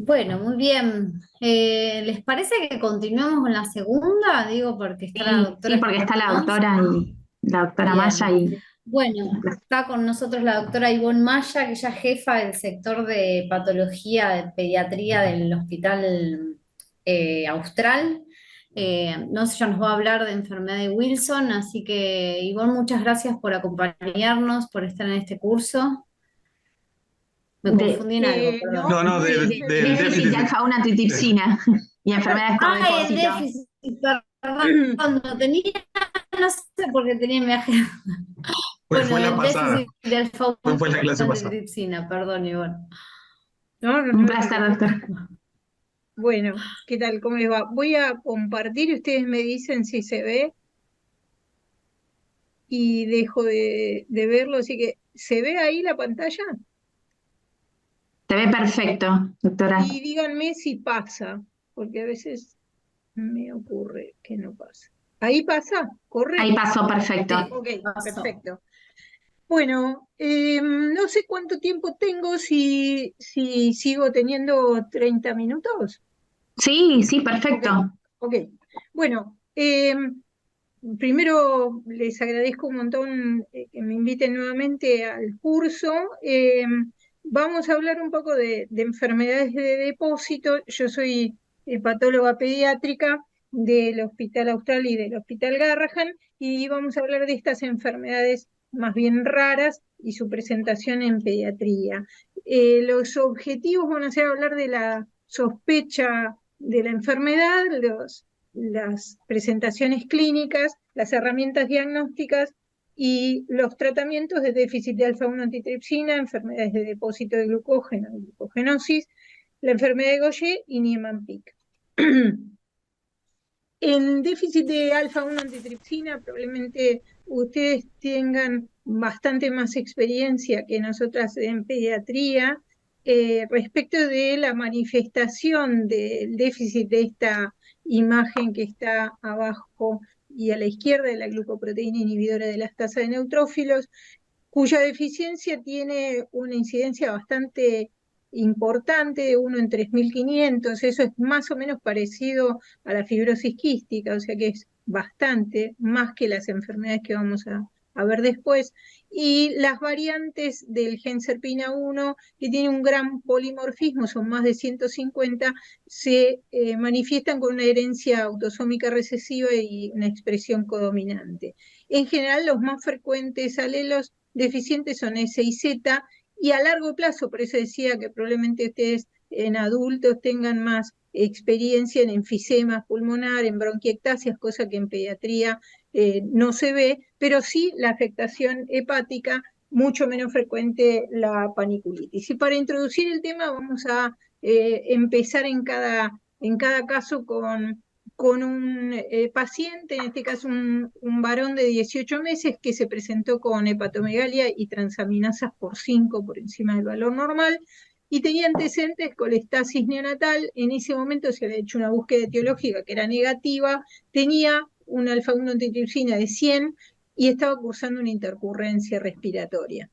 Bueno, muy bien. ¿Les parece que continuemos con la segunda? Digo, porque está la Sí, sí, doctora porque está Esperanza. la doctora Maya Bien. y Bueno, está con nosotros la doctora Ivonne Maya, que ella es jefa del sector de patología de pediatría del Hospital Austral. No sé, ella nos va a hablar de enfermedad de Wilson, así que Ivonne, muchas gracias por acompañarnos, por estar en este curso. Me de confundí en algo, No, perdón. no, del déficit de déficit. alfa-1 antitrypsina y enfermedades por Ay, el depósito. déficit, perdón, no tenía, no sé por qué tenía en mi agenda. Bueno, Fue la el pasada, déficit de fue la clase pasada. alfa-1 perdón, Ivonne. No, no, Un no te placer, doctor. preocupes. Bueno, ¿qué tal? ¿Cómo les va? Voy a compartir y ustedes me dicen si se ve y dejo de verlo. Así que, ¿se ve ahí la pantalla? Te ve perfecto, doctora. Y díganme si pasa, porque a veces me ocurre que no pasa. ¿Ahí pasa? Ahí ¿Corre? pasó perfecto. Sí, Ok, pasó. perfecto. Bueno, no sé cuánto tiempo tengo, si sigo teniendo 30 minutos. Sí, sí, Ok, perfecto. ok. Bueno, primero les agradezco un montón que me inviten nuevamente al curso. Vamos a hablar un poco de enfermedades de depósito. Yo soy patóloga pediátrica del Hospital Austral y del Hospital Garrahan, y vamos a hablar de estas enfermedades más bien raras y su presentación en pediatría. Los objetivos van a ser hablar de la sospecha de la enfermedad, las presentaciones clínicas, las herramientas diagnósticas y los tratamientos de déficit de alfa-1 antitripsina, enfermedades de depósito de glucógeno, glucogenosis, la enfermedad de Gaucher y Niemann-Pick. En déficit de alfa-1 antitripsina probablemente ustedes tengan bastante más experiencia que nosotras en pediatría respecto de la manifestación del déficit de esta imagen que está abajo y a la izquierda de la glucoproteína inhibidora de las tasas de neutrófilos, cuya deficiencia tiene una incidencia bastante importante, de 1 en 3.500. Eso es más o menos parecido a la fibrosis quística, o sea que es bastante más que las enfermedades que vamos a ver después. Y las variantes del gen SERPINA1, que tiene un gran polimorfismo, son más de 150, se manifiestan con una herencia autosómica recesiva y una expresión codominante. En general, los más frecuentes alelos deficientes son S y Z, y a largo plazo, por eso decía que probablemente ustedes en adultos tengan más experiencia en enfisema pulmonar, en bronquiectasias, cosa que en pediatría no se ve, pero sí la afectación hepática, mucho menos frecuente la paniculitis. Y para introducir el tema vamos a empezar en cada caso con un paciente, en este caso un varón de 18 meses que se presentó con hepatomegalia y transaminasas por 5 por encima del valor normal, y tenía antecedentes de colestasis neonatal. En ese momento se había hecho una búsqueda etiológica que era negativa, tenía una alfa-1 antitripsina de 100 y estaba cursando una intercurrencia respiratoria.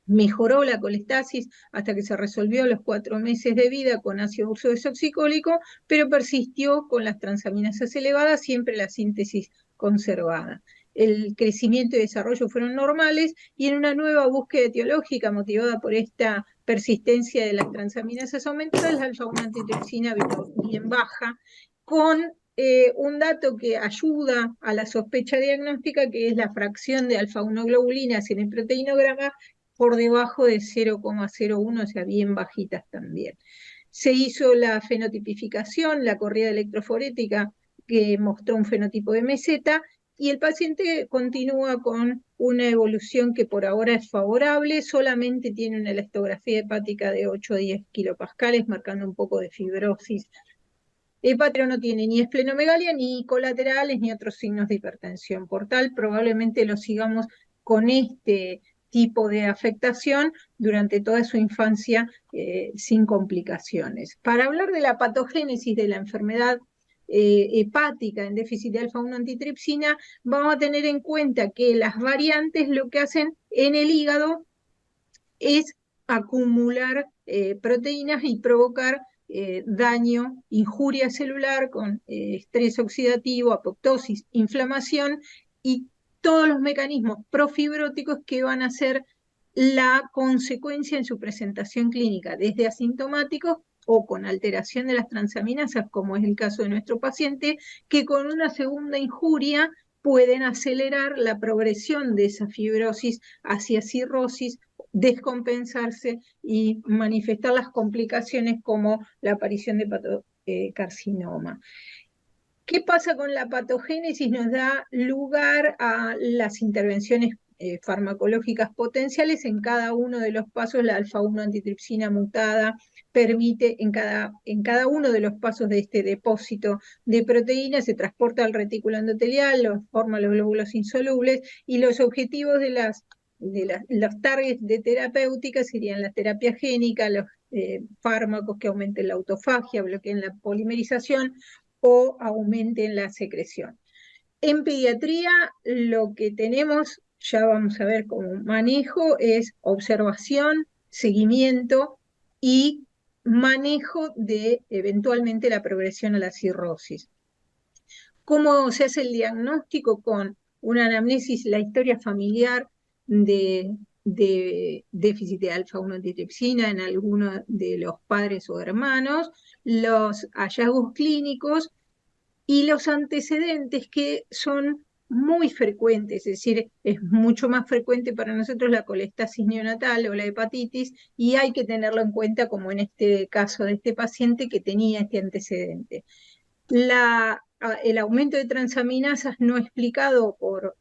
Mejoró la colestasis hasta que se resolvió a los 4 meses de vida con ácido urso desoxicólico, pero persistió con las transaminasas elevadas, siempre la síntesis conservada. El crecimiento y desarrollo fueron normales, y en una nueva búsqueda etiológica motivada por esta persistencia de las transaminasas aumentadas, la alfa-1 antitripsina vino bien baja, con un dato que ayuda a la sospecha diagnóstica, que es la fracción de alfa-1 globulinas en el proteinograma por debajo de 0,01, o sea, bien bajitas también. Se hizo la fenotipificación, la corrida electroforética, que mostró un fenotipo de meseta, y el paciente continúa con una evolución que por ahora es favorable, solamente tiene una elastografía hepática de 8 a 10 kilopascales, marcando un poco de fibrosis hepático. No tiene ni esplenomegalia, ni colaterales, ni otros signos de hipertensión. Por tal, probablemente lo sigamos con este tipo de afectación durante toda su infancia sin complicaciones. Para hablar de la patogénesis de la enfermedad hepática en déficit de alfa-1 antitripsina, vamos a tener en cuenta que las variantes lo que hacen en el hígado es acumular proteínas y provocar daño, injuria celular con estrés oxidativo, apoptosis, inflamación y todos los mecanismos profibróticos que van a ser la consecuencia en su presentación clínica, desde asintomáticos o con alteración de las transaminasas, como es el caso de nuestro paciente, que con una segunda injuria pueden acelerar la progresión de esa fibrosis hacia cirrosis, descompensarse y manifestar las complicaciones como la aparición de carcinoma. ¿Qué pasa con la patogénesis? Nos da lugar a las intervenciones farmacológicas potenciales. En cada uno de los pasos la alfa-1 antitripsina mutada permite, en cada uno de los pasos de este depósito de proteínas, se transporta al retículo endotelial, forma los glóbulos insolubles, y los objetivos de los targets de terapéutica serían la terapia génica, los fármacos que aumenten la autofagia, bloqueen la polimerización o aumenten la secreción. En pediatría lo que tenemos, ya vamos a ver como manejo, es observación, seguimiento y manejo de eventualmente la progresión a la cirrosis. ¿Cómo se hace el diagnóstico? Con una anamnesis, la historia familiar de déficit de alfa-1 antitripsina en alguno de los padres o hermanos, los hallazgos clínicos y los antecedentes que son muy frecuentes, es decir, es mucho más frecuente para nosotros la colestasis neonatal o la hepatitis, y hay que tenerlo en cuenta, como en este caso de este paciente que tenía este antecedente. El aumento de transaminasas no explicado por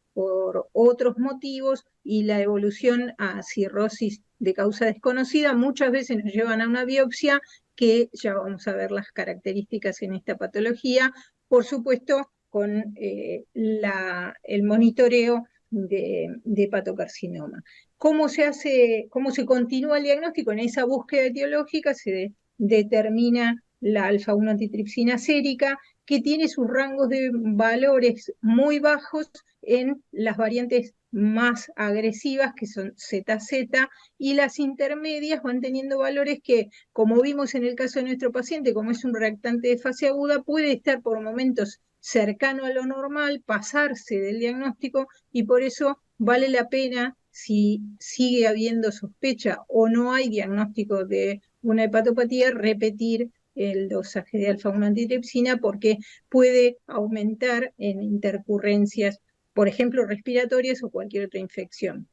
otros motivos y la evolución a cirrosis de causa desconocida muchas veces nos llevan a una biopsia, que ya vamos a ver las características en esta patología, por supuesto con el monitoreo de hepatocarcinoma. ¿Cómo se continúa el diagnóstico? En esa búsqueda etiológica se determina la alfa-1 antitripsina sérica, que tiene sus rangos de valores muy bajos en las variantes más agresivas, que son ZZ, y las intermedias van teniendo valores que, como vimos en el caso de nuestro paciente, como es un reactante de fase aguda, puede estar por momentos cercano a lo normal, pasarse del diagnóstico, y por eso vale la pena, si sigue habiendo sospecha o no hay diagnóstico de una hepatopatía, repetir el dosaje de alfa-1 antitripsina, porque puede aumentar en intercurrencias, por ejemplo, respiratorias o cualquier otra infección.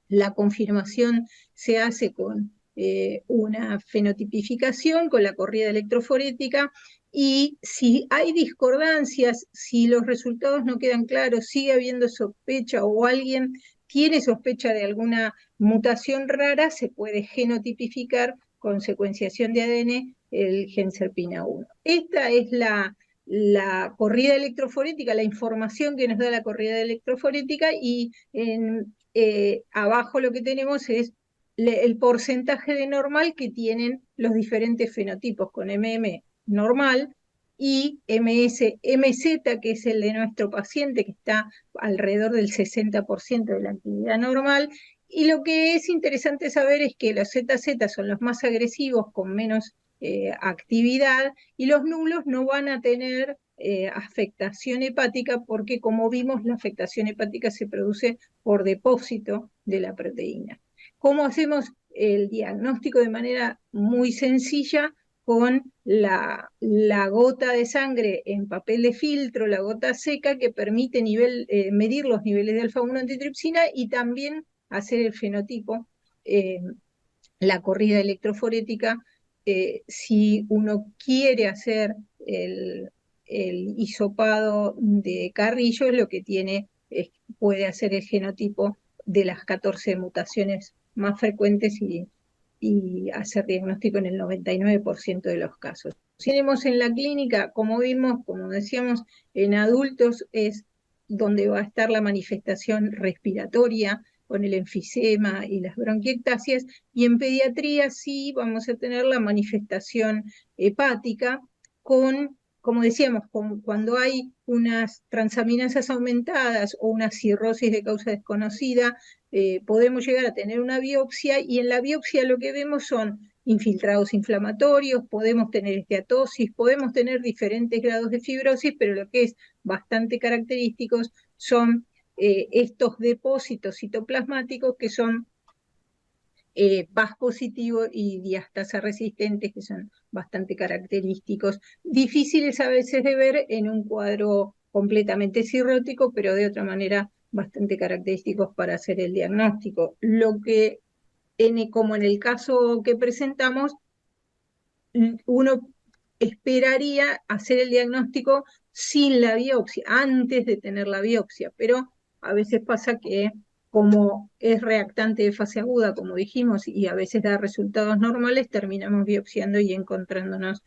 La confirmación se hace con una fenotipificación, con la corrida electroforética, y si hay discordancias, si los resultados no quedan claros, sigue habiendo sospecha o alguien tiene sospecha de alguna mutación rara, se puede genotipificar con secuenciación de ADN el gen SERPINA1. Esta es la corrida electroforética, la información que nos da la corrida electroforética, y abajo lo que tenemos es el porcentaje de normal que tienen los diferentes fenotipos, con normal y MZ, que es el de nuestro paciente, que está alrededor del 60% de la actividad normal. Y lo que es interesante saber es que los ZZ son los más agresivos, con menos actividad, y los nulos no van a tener afectación hepática, porque, como vimos, la afectación hepática se produce por depósito de la proteína. ¿Cómo hacemos el diagnóstico? De manera muy sencilla, con la gota de sangre en papel de filtro, la gota seca, que permite medir los niveles de alfa-1 antitripsina y también hacer el fenotipo, la corrida electroforética. Si uno quiere hacer el hisopado de Carrillo, lo que puede hacer el genotipo de las 14 mutaciones más frecuentes y hacer diagnóstico en el 99% de los casos. Si tenemos en la clínica, como vimos, como decíamos, en adultos es donde va a estar la manifestación respiratoria, con el enfisema y las bronquiectasias, y en pediatría sí vamos a tener la manifestación hepática, como decíamos, cuando hay unas transaminasas aumentadas o una cirrosis de causa desconocida, podemos llegar a tener una biopsia, y en la biopsia lo que vemos son infiltrados inflamatorios, podemos tener esteatosis, podemos tener diferentes grados de fibrosis, pero lo que es bastante característicos son estos depósitos citoplasmáticos que son VAS positivo y diastasa resistentes, que son bastante característicos, difíciles a veces de ver en un cuadro completamente cirrótico, pero de otra manera bastante característicos para hacer el diagnóstico. Lo que, como en el caso que presentamos, uno esperaría hacer el diagnóstico sin la biopsia, antes de tener la biopsia, pero a veces pasa que como es reactante de fase aguda, como dijimos, y a veces da resultados normales, terminamos biopsiando y encontrándonos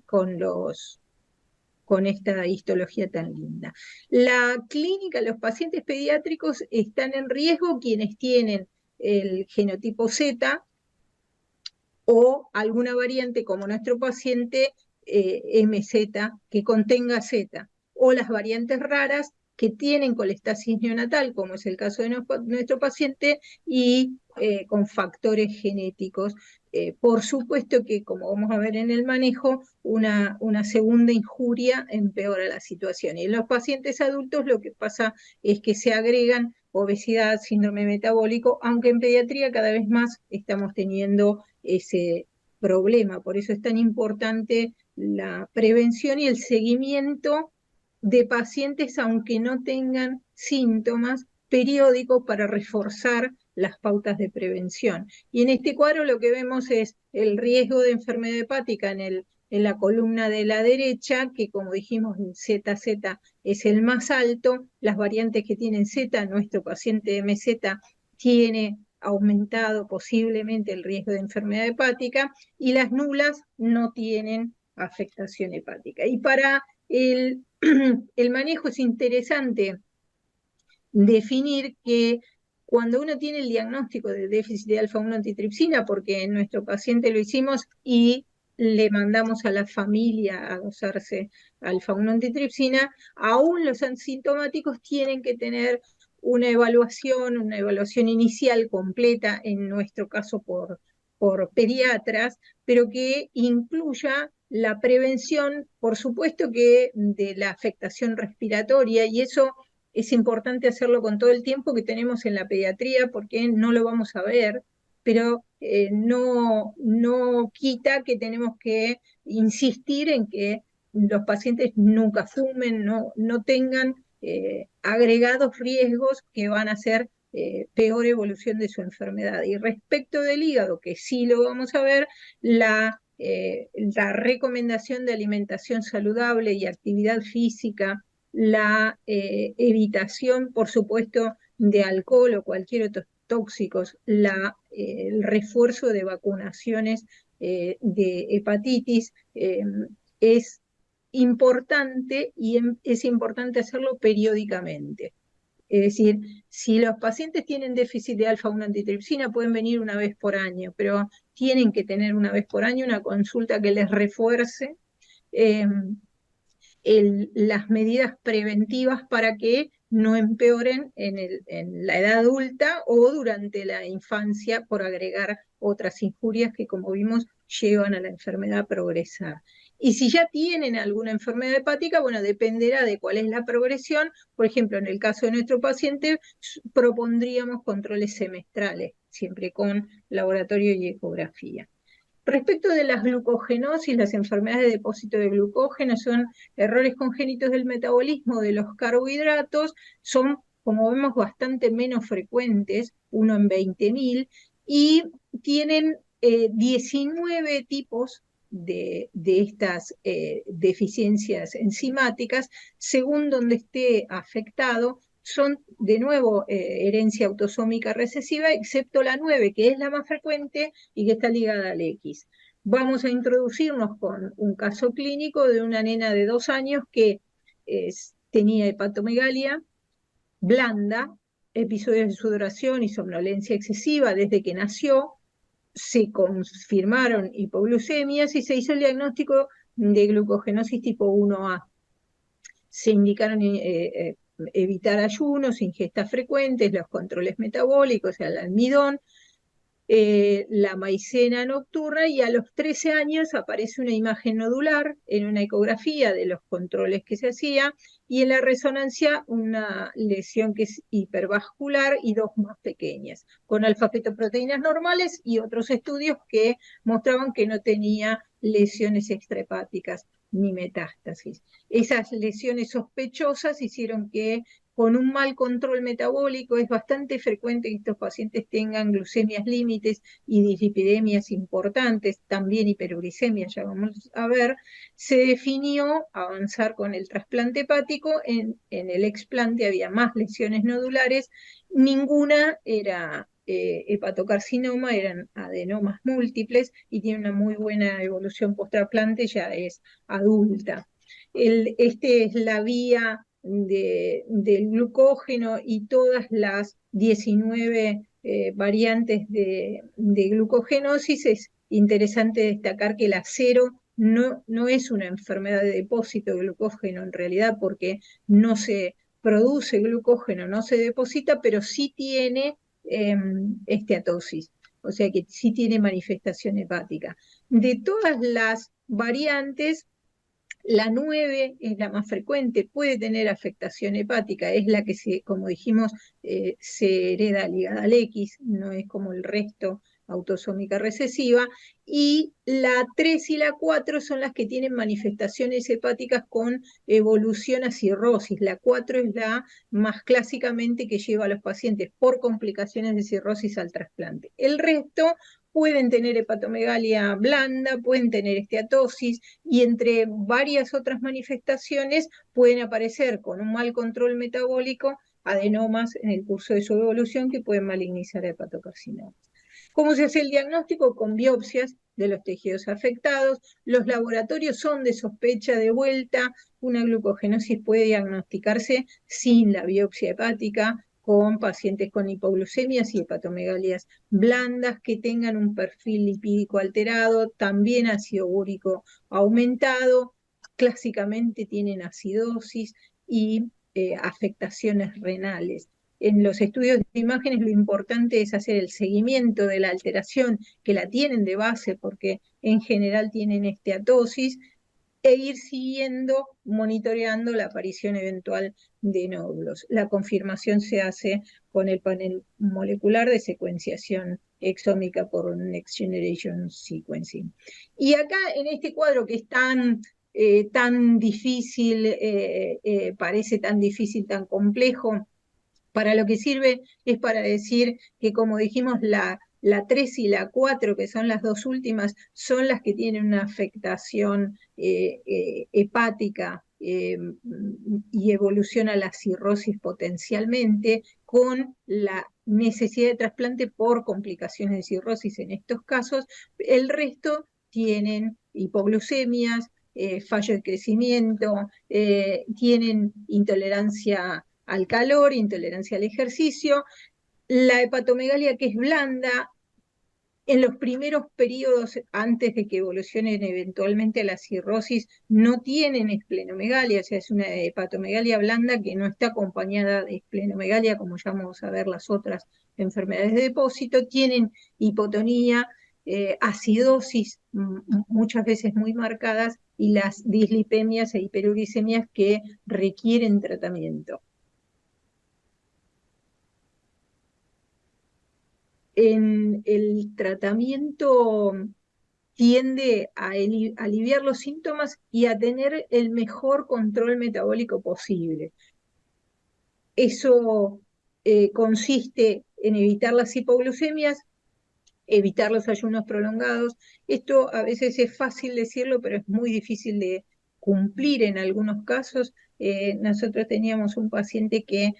con esta histología tan linda. La clínica, los pacientes pediátricos están en riesgo quienes tienen el genotipo Z, o alguna variante como nuestro paciente MZ que contenga Z, o las variantes raras que tienen colestasis neonatal, como es el caso de nuestro paciente, y con factores genéticos. Por supuesto que, como vamos a ver en el manejo, una segunda injuria empeora la situación. Y en los pacientes adultos lo que pasa es que se agregan obesidad, síndrome metabólico, aunque en pediatría cada vez más estamos teniendo ese problema. Por eso es tan importante la prevención y el seguimiento de pacientes, aunque no tengan síntomas, periódicos para reforzar las pautas de prevención. Y en este cuadro lo que vemos es el riesgo de enfermedad hepática en la columna de la derecha, que como dijimos, ZZ es el más alto. Las variantes que tienen Z, nuestro paciente MZ tiene aumentado posiblemente el riesgo de enfermedad hepática, y las nulas no tienen afectación hepática. Y para el manejo es interesante definir que cuando uno tiene el diagnóstico de déficit de alfa-1 antitripsina, porque en nuestro paciente lo hicimos y le mandamos a la familia a dosarse alfa-1 antitripsina, aún los asintomáticos tienen que tener una evaluación inicial completa, en nuestro caso por pediatras, pero que incluya la prevención, por supuesto que de la afectación respiratoria, y eso es importante hacerlo con todo el tiempo que tenemos en la pediatría, porque no lo vamos a ver, pero no quita que tenemos que insistir en que los pacientes nunca fumen, no tengan agregados riesgos que van a hacer peor evolución de su enfermedad. Y respecto del hígado, que sí lo vamos a ver, la recomendación de alimentación saludable y actividad física, la evitación, por supuesto, de alcohol o cualquier otro tóxicos, el refuerzo de vacunaciones de hepatitis es importante, y es importante hacerlo periódicamente. Es decir, si los pacientes tienen déficit de alfa-1 antitripsina, pueden venir una vez por año, pero tienen que tener una vez por año una consulta que les refuerce las medidas preventivas para que no empeoren en la edad adulta o durante la infancia, por agregar otras injurias que, como vimos, llevan a la enfermedad a progresar. Y si ya tienen alguna enfermedad hepática, bueno, dependerá de cuál es la progresión. Por ejemplo, en el caso de nuestro paciente, propondríamos controles semestrales, siempre con laboratorio y ecografía. Respecto de las glucogenosis, las enfermedades de depósito de glucógeno son errores congénitos del metabolismo de los carbohidratos, son, como vemos, bastante menos frecuentes, 1 en 20.000, y tienen 19 tipos de estas deficiencias enzimáticas, según donde esté afectado. Son, de nuevo, herencia autosómica recesiva, excepto la 9, que es la más frecuente y que está ligada al X. Vamos a introducirnos con un caso clínico de una nena de 2 años que tenía hepatomegalia blanda, episodios de sudoración y somnolencia excesiva desde que nació. Se confirmaron hipoglucemias y se hizo el diagnóstico de glucogenosis tipo 1A. Se indicaron evitar ayunos, ingestas frecuentes, los controles metabólicos, el almidón. la maicena nocturna, y a los 13 años aparece una imagen nodular en una ecografía de los controles que se hacía, y en la resonancia una lesión que es hipervascular y dos más pequeñas, con alfa-fetoproteínas normales y otros estudios que mostraban que no tenía lesiones extrahepáticas ni metástasis. Esas lesiones sospechosas hicieron que, con un mal control metabólico, es bastante frecuente que estos pacientes tengan glucemias límites y dislipidemias importantes, también hiperuricemia, ya vamos a ver. Se definió avanzar con el trasplante hepático. En el explante había más lesiones nodulares, ninguna era hepatocarcinoma, eran adenomas múltiples, y tiene una muy buena evolución post-trasplante, ya es adulta. Este es la vía del glucógeno y todas las 19 variantes de glucogenosis. Es interesante destacar que la cero no es una enfermedad de depósito de glucógeno en realidad, porque no se produce glucógeno, no se deposita, pero sí tiene esteatosis, o sea que sí tiene manifestación hepática. De todas las variantes, la 9 es la más frecuente, puede tener afectación hepática, es la que, como dijimos, se hereda ligada al X, no es como el resto, autosómica recesiva, y la 3 y la 4 son las que tienen manifestaciones hepáticas con evolución a cirrosis. La 4 es la más clásicamente que lleva a los pacientes por complicaciones de cirrosis al trasplante. El resto pueden tener hepatomegalia blanda, pueden tener esteatosis, y entre varias otras manifestaciones pueden aparecer, con un mal control metabólico, adenomas en el curso de su evolución que pueden malignizar a hepatocarcinomas. ¿Cómo se hace el diagnóstico? Con biopsias de los tejidos afectados. Los laboratorios son de sospecha de vuelta. Una glucogenosis puede diagnosticarse sin la biopsia hepática, con pacientes con hipoglucemias y hepatomegalias blandas que tengan un perfil lipídico alterado, también ácido úrico aumentado, clásicamente tienen acidosis y afectaciones renales. En los estudios de imágenes lo importante es hacer el seguimiento de la alteración, que la tienen de base porque en general tienen esteatosis, e ir siguiendo, monitoreando la aparición eventual de nódulos. La confirmación se hace con el panel molecular de secuenciación exómica por Next Generation Sequencing. Y acá, en este cuadro que es tan difícil, parece tan difícil, tan complejo, para lo que sirve es para decir que, como dijimos, la 3 y la 4, que son las dos últimas, son las que tienen una afectación hepática y evoluciona a la cirrosis potencialmente, con la necesidad de trasplante por complicaciones de cirrosis en estos casos. El resto tienen hipoglucemias, fallo de crecimiento, tienen intolerancia al calor, intolerancia al ejercicio. La hepatomegalia, que es blanda, en los primeros periodos, antes de que evolucionen eventualmente a la cirrosis, no tienen esplenomegalia, o sea, es una hepatomegalia blanda que no está acompañada de esplenomegalia, como ya vamos a ver las otras enfermedades de depósito. Tienen hipotonía, acidosis muchas veces muy marcadas, y las dislipemias e hiperuricemias que requieren tratamiento. En el tratamiento tiende a aliviar los síntomas y a tener el mejor control metabólico posible. Eso consiste en evitar las hipoglucemias, evitar los ayunos prolongados. Esto a veces es fácil decirlo, pero es muy difícil de cumplir en algunos casos. Nosotros teníamos un paciente que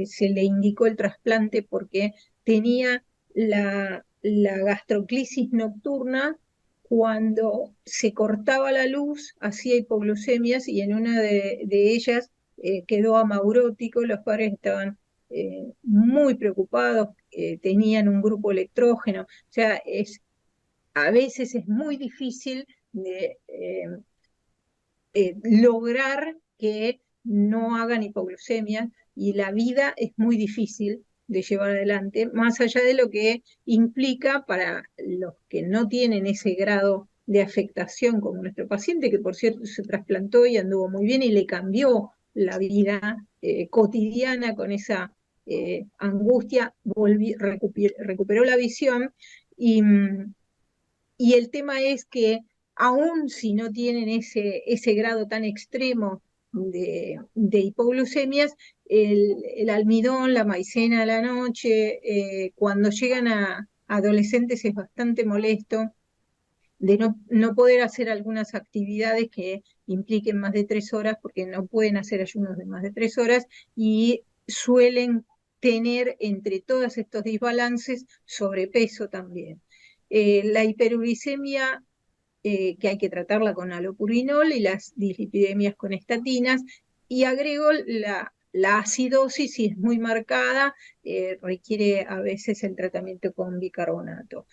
se le indicó el trasplante porque tenía la gastroclisis nocturna. Cuando se cortaba la luz, hacía hipoglucemias, y en una de ellas quedó amaurótico. Los padres estaban muy preocupados, tenían un grupo electrógeno. O sea, a veces es muy difícil de lograr que no hagan hipoglucemia, y la vida es muy difícil de llevar adelante, más allá de lo que implica para los que no tienen ese grado de afectación como nuestro paciente, que por cierto se trasplantó y anduvo muy bien y le cambió la vida cotidiana con esa angustia, recuperó la visión y el tema es que aun si no tienen ese grado tan extremo de hipoglucemias, el almidón, la maicena a la noche, cuando llegan a adolescentes es bastante molesto de no poder hacer algunas actividades que impliquen más de 3 horas, porque no pueden hacer ayunos de más de 3 horas, y suelen tener entre todos estos desbalances sobrepeso también. La hiperuricemia, que hay que tratarla con alopurinol, y las dislipidemias con estatinas, y agrego la acidosis, si es muy marcada, requiere a veces el tratamiento con bicarbonato.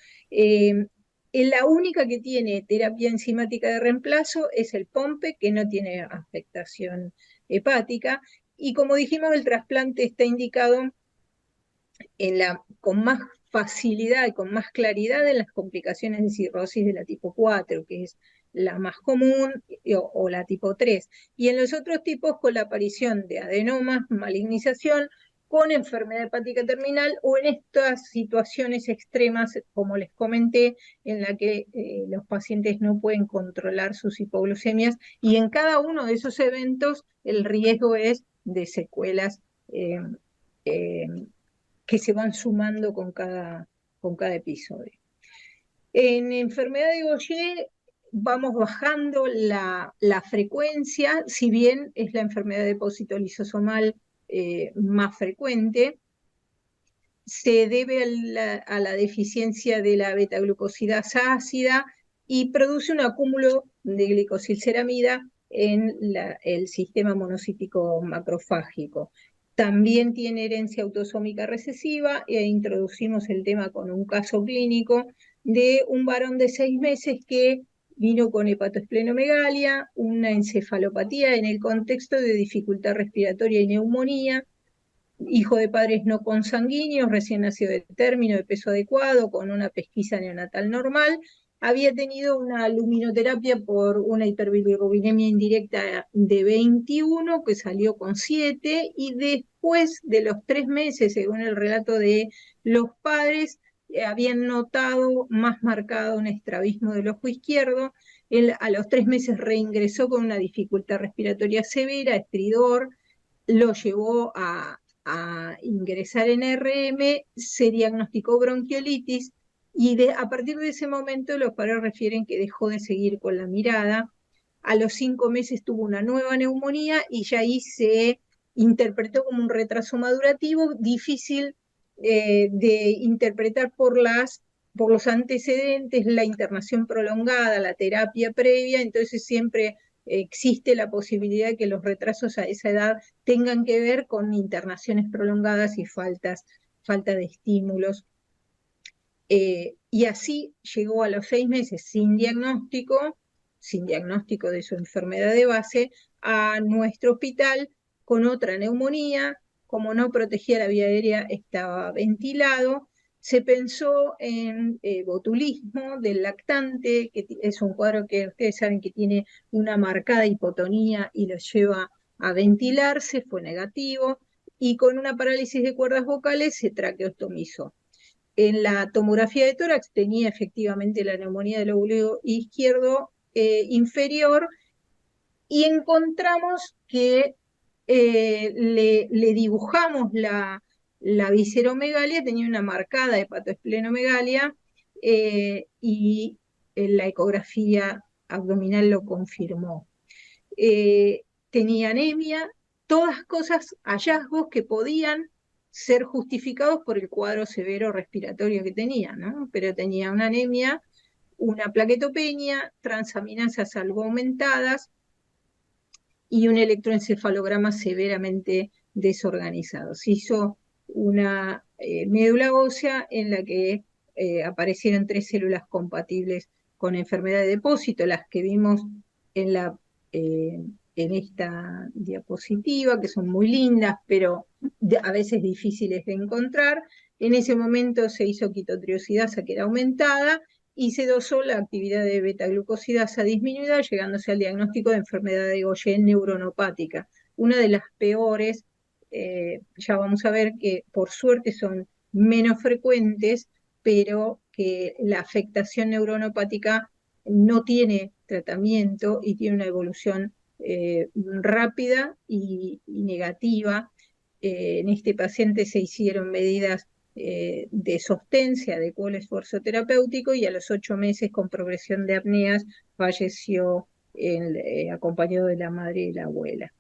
La única que tiene terapia enzimática de reemplazo es el POMPE, que no tiene afectación hepática, y como dijimos, el trasplante está indicado con más facilidad y con más claridad en las complicaciones de cirrosis de la tipo 4, que es la más común, o la tipo 3. Y en los otros tipos, con la aparición de adenomas, malignización, con enfermedad hepática terminal, o en estas situaciones extremas, como les comenté, en la que los pacientes no pueden controlar sus hipoglucemias, y en cada uno de esos eventos el riesgo es de secuelas eh, eh, que se van sumando con cada episodio. En enfermedad de Gaucher vamos bajando la frecuencia, si bien es la enfermedad de depósito lisosomal más frecuente. Se debe a la deficiencia de la beta-glucosidasa ácida y produce un acúmulo de glicosilceramida en el sistema monocítico macrofágico. También tiene herencia autosómica recesiva, e introducimos el tema con un caso clínico de un varón de 6 meses que vino con hepatoesplenomegalia, una encefalopatía en el contexto de dificultad respiratoria y neumonía, hijo de padres no consanguíneos, recién nacido de término, de peso adecuado, con una pesquisa neonatal normal. Había tenido una luminoterapia por una hiperbilirrubinemia indirecta de 21, que salió con 7, y después de los 3 meses, según el relato de los padres, habían notado más marcado un estrabismo del ojo izquierdo. Él a los 3 meses reingresó con una dificultad respiratoria severa, estridor, lo llevó a ingresar en RM, se diagnosticó bronquiolitis, y a partir de ese momento los padres refieren que dejó de seguir con la mirada. A los 5 meses tuvo una nueva neumonía y ya ahí se interpretó como un retraso madurativo, difícil de interpretar por los antecedentes, la internación prolongada, la terapia previa. Entonces siempre existe la posibilidad de que los retrasos a esa edad tengan que ver con internaciones prolongadas y falta de estímulos. Y así llegó a los 6 meses sin diagnóstico de su enfermedad de base, a nuestro hospital con otra neumonía. Como no protegía la vía aérea, estaba ventilado. Se pensó en botulismo del lactante, que es un cuadro que ustedes saben que tiene una marcada hipotonía y lo lleva a ventilarse, fue negativo, y con una parálisis de cuerdas vocales se traqueostomizó. En la tomografía de tórax tenía efectivamente la neumonía del lóbulo izquierdo inferior, y encontramos que le dibujamos la visceromegalia, tenía una marcada hepatoesplenomegalia, y la ecografía abdominal lo confirmó. Tenía anemia, todas cosas, hallazgos que podían ser justificados por el cuadro severo respiratorio que tenía, ¿no? Pero tenía una anemia, una plaquetopenia, transaminasas algo aumentadas y un electroencefalograma severamente desorganizado. Se hizo una médula ósea en la que aparecieron 3 células compatibles con enfermedad de depósito, las que vimos en la en esta diapositiva, que son muy lindas, pero a veces difíciles de encontrar. En ese momento se hizo quitotriosidasa, que era aumentada, y se dosó la actividad de beta-glucosidasa disminuida, llegándose al diagnóstico de enfermedad de Gaucher neuronopática, una de las peores. Ya vamos a ver que por suerte son menos frecuentes, pero que la afectación neuronopática no tiene tratamiento y tiene una evolución rápida y negativa. En este paciente se hicieron medidas de sostencia, de esfuerzo terapéutico, y a los 8 meses, con progresión de apneas, falleció acompañado de la madre y la abuela.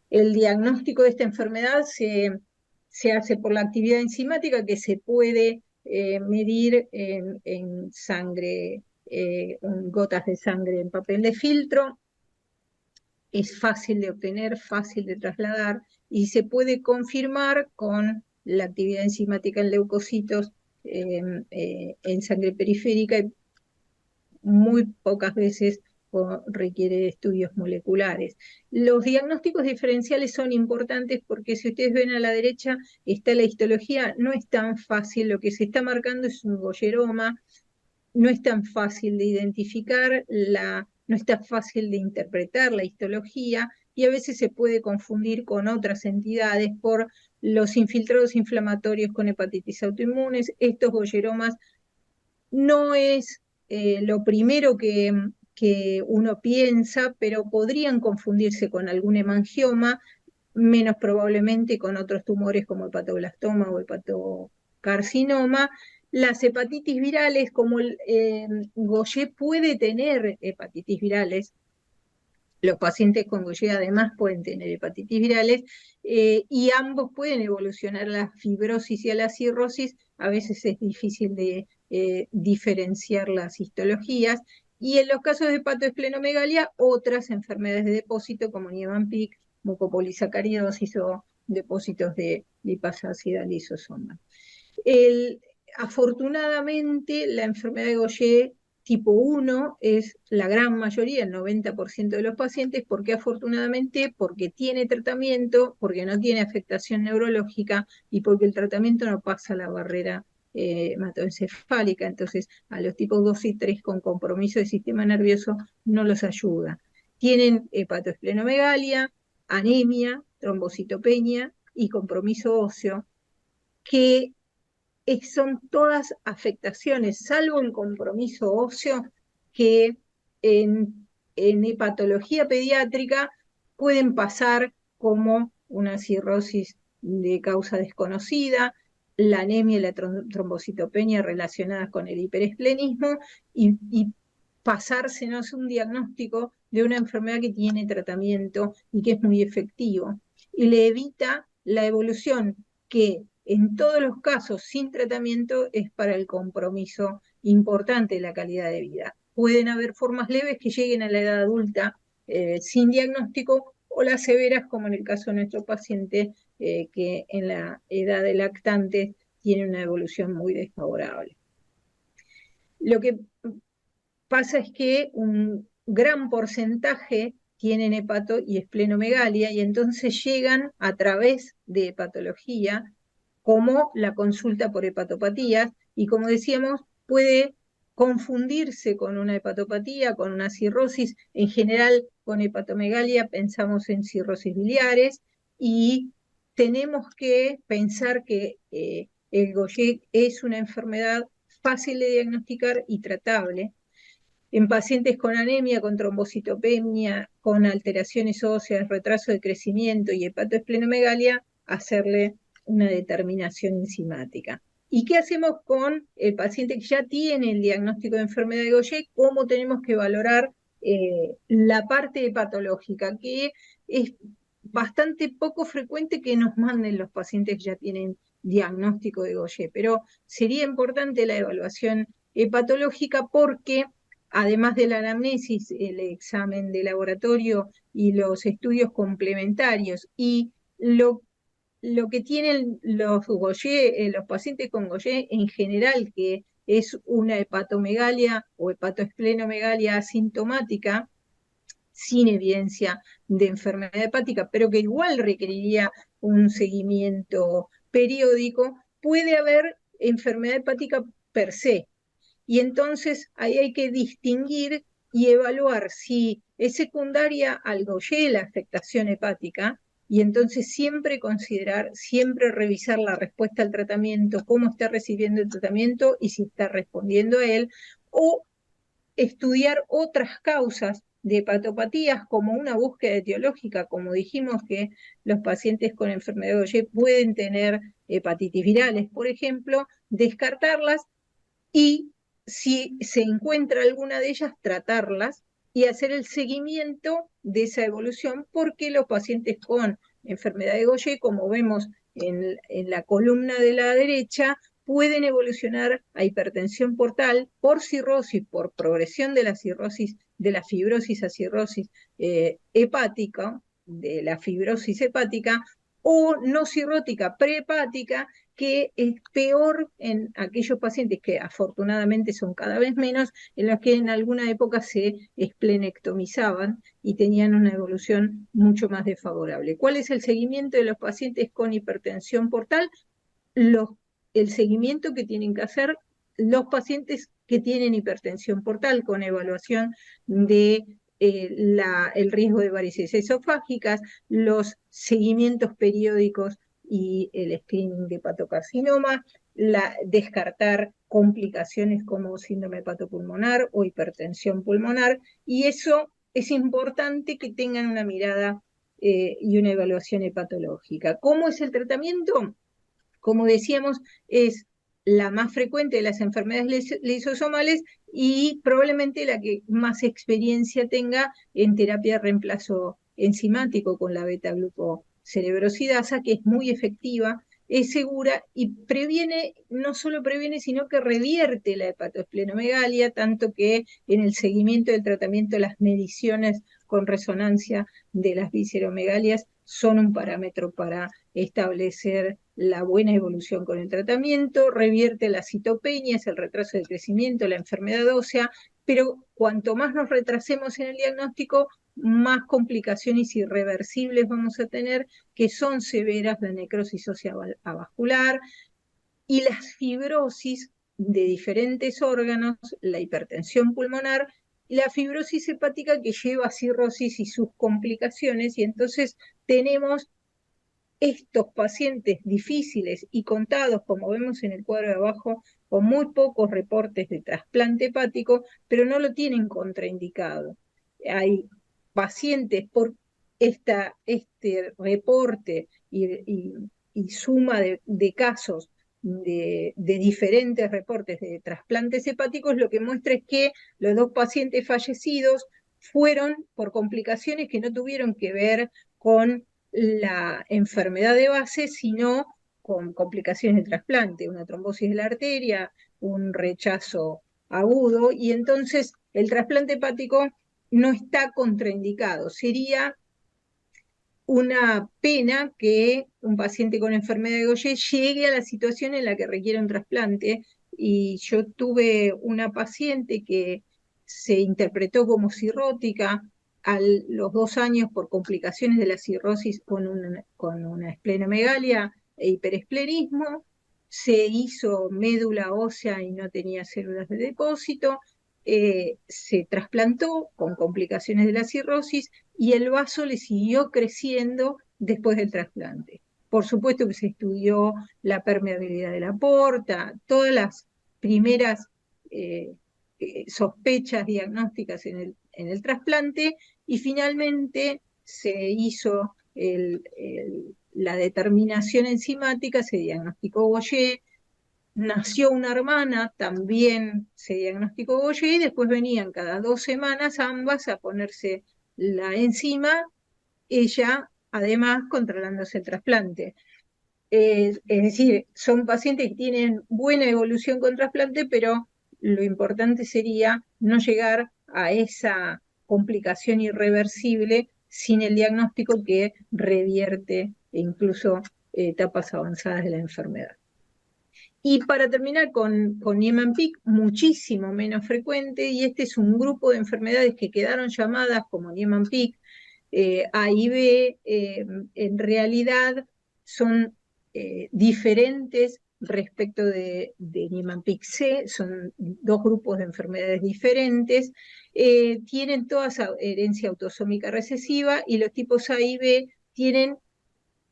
El diagnóstico de esta enfermedad se hace por la actividad enzimática, que se puede medir en sangre, en gotas de sangre en papel de filtro. Es fácil de obtener, fácil de trasladar, y se puede confirmar con la actividad enzimática en leucocitos en sangre periférica, y muy pocas veces requiere estudios moleculares. Los diagnósticos diferenciales son importantes porque, si ustedes ven a la derecha, está la histología. No es tan fácil, lo que se está marcando es un Gaucheroma, no es tan fácil de identificar, no es tan fácil de interpretar la histología, y a veces se puede confundir con otras entidades por los infiltrados inflamatorios con hepatitis autoinmunes. Estos Gaucheromas no es lo primero que uno piensa, pero podrían confundirse con algún hemangioma, menos probablemente con otros tumores como hepatoblastoma o hepatocarcinoma. Las hepatitis virales, como Gaucher puede tener hepatitis virales, los pacientes con Gaucher además pueden tener hepatitis virales, y ambos pueden evolucionar a la fibrosis y a la cirrosis. A veces es difícil de diferenciar las histologías, y en los casos de hepatoesplenomegalia, otras enfermedades de depósito como Niemann-Pick, mucopolisacaridosis o depósitos de lipasa ácida lisosoma. Afortunadamente, la enfermedad de Gaucher tipo 1 es la gran mayoría, el 90% de los pacientes. ¿Por qué afortunadamente? Porque tiene tratamiento, porque no tiene afectación neurológica y porque el tratamiento no pasa la barrera hematoencefálica. Entonces, a los tipos 2 y 3 con compromiso del sistema nervioso no los ayuda. Tienen hepatoesplenomegalia, anemia, trombocitopenia y compromiso óseo, que son todas afectaciones, salvo el compromiso óseo, que en hepatología pediátrica pueden pasar como una cirrosis de causa desconocida, la anemia y la trombocitopenia relacionadas con el hiperesplenismo, y pasársenos un diagnóstico de una enfermedad que tiene tratamiento y que es muy efectivo, y le evita la evolución que en todos los casos sin tratamiento es para el compromiso importante de la calidad de vida. Pueden haber formas leves que lleguen a la edad adulta sin diagnóstico, o las severas, como en el caso de nuestro paciente, que en la edad de lactantes tiene una evolución muy desfavorable. Lo que pasa es que un gran porcentaje tienen hepato y esplenomegalia, y entonces llegan a través de hepatología, como la consulta por hepatopatías, y como decíamos, puede confundirse con una hepatopatía, con una cirrosis. En general, con hepatomegalia pensamos en cirrosis biliares, y tenemos que pensar que el Gaucher es una enfermedad fácil de diagnosticar y tratable. En pacientes con anemia, con trombocitopenia, con alteraciones óseas, retraso de crecimiento y hepatoesplenomegalia, hacerle una determinación enzimática. ¿Y qué hacemos con el paciente que ya tiene el diagnóstico de enfermedad de Gaucher? ¿Cómo tenemos que valorar la parte patológica? Que es bastante poco frecuente que nos manden los pacientes que ya tienen diagnóstico de Gaucher, pero sería importante la evaluación hepatológica, porque además de la anamnesis, el examen de laboratorio y los estudios complementarios, y lo que tienen los Gaucher, los pacientes con Gaucher en general, que es una hepatomegalia o hepatoesplenomegalia asintomática, sin evidencia de enfermedad hepática, pero que igual requeriría un seguimiento periódico, puede haber enfermedad hepática per se. Y entonces ahí hay que distinguir y evaluar si es secundaria al Gaucher la afectación hepática, y entonces siempre considerar, siempre revisar la respuesta al tratamiento, cómo está recibiendo el tratamiento y si está respondiendo a él, o estudiar otras causas de hepatopatías como una búsqueda etiológica, como dijimos que los pacientes con enfermedad de Gaucher pueden tener hepatitis virales, por ejemplo, descartarlas y si se encuentra alguna de ellas, tratarlas y hacer el seguimiento de esa evolución, porque los pacientes con enfermedad de Gaucher, como vemos en la columna de la derecha, pueden evolucionar a hipertensión portal por cirrosis, por progresión de la cirrosis, de la fibrosis a cirrosis hepática, de la fibrosis hepática, o no cirrótica prehepática, que es peor en aquellos pacientes que afortunadamente son cada vez menos, en los que en alguna época se esplenectomizaban y tenían una evolución mucho más desfavorable. ¿Cuál es el seguimiento de los pacientes con hipertensión portal? El seguimiento que tienen que hacer los pacientes que tienen hipertensión portal, con evaluación de el riesgo de varices esofágicas, los seguimientos periódicos y el screening de hepatocarcinoma, descartar complicaciones como síndrome hepatopulmonar o hipertensión pulmonar, y eso es importante que tengan una mirada y una evaluación hepatológica. ¿Cómo es el tratamiento? Como decíamos, es la más frecuente de las enfermedades lisosomales y probablemente la que más experiencia tenga en terapia de reemplazo enzimático con la beta-glucocerebrosidasa, que es muy efectiva, es segura y previene, no solo previene, sino que revierte la hepatoesplenomegalia, tanto que en el seguimiento del tratamiento las mediciones con resonancia de las visceromegalias son un parámetro para establecer la buena evolución con el tratamiento, revierte la citopenia, es el retraso del crecimiento, la enfermedad ósea, pero cuanto más nos retrasemos en el diagnóstico, más complicaciones irreversibles vamos a tener, que son severas, la necrosis ósea avascular y las fibrosis de diferentes órganos, la hipertensión pulmonar, y la fibrosis hepática que lleva a cirrosis y sus complicaciones, y entonces tenemos estos pacientes difíciles y contados, como vemos en el cuadro de abajo, con muy pocos reportes de trasplante hepático, pero no lo tienen contraindicado. Hay pacientes por este reporte y suma de casos de diferentes reportes de trasplantes hepáticos, lo que muestra es que los dos pacientes fallecidos fueron por complicaciones que no tuvieron que ver con la enfermedad de base, sino con complicaciones de trasplante, una trombosis de la arteria, un rechazo agudo, y entonces el trasplante hepático no está contraindicado. Sería una pena que un paciente con enfermedad de Gaucher llegue a la situación en la que requiere un trasplante, y yo tuve una paciente que se interpretó como cirrótica a los 2 años por complicaciones de la cirrosis con una esplenomegalia e hiperesplenismo, se hizo médula ósea y no tenía células de depósito, se trasplantó con complicaciones de la cirrosis y el vaso le siguió creciendo después del trasplante. Por supuesto que se estudió la permeabilidad de la porta, todas las primeras sospechas diagnósticas en el trasplante, y finalmente se hizo la determinación enzimática, se diagnosticó Gaucher, nació una hermana, también se diagnosticó Gaucher, y después venían cada 2 semanas ambas a ponerse la enzima, ella además controlándose el trasplante. Es decir, son pacientes que tienen buena evolución con trasplante, pero lo importante sería no llegar a esa complicación irreversible sin el diagnóstico que revierte e incluso etapas avanzadas de la enfermedad. Y para terminar con Niemann-Pick, muchísimo menos frecuente, y este es un grupo de enfermedades que quedaron llamadas como Niemann-Pick. A y B en realidad son diferentes respecto de Niemann-Pick C, son dos grupos de enfermedades diferentes, tienen toda esa herencia autosómica recesiva, y los tipos A y B tienen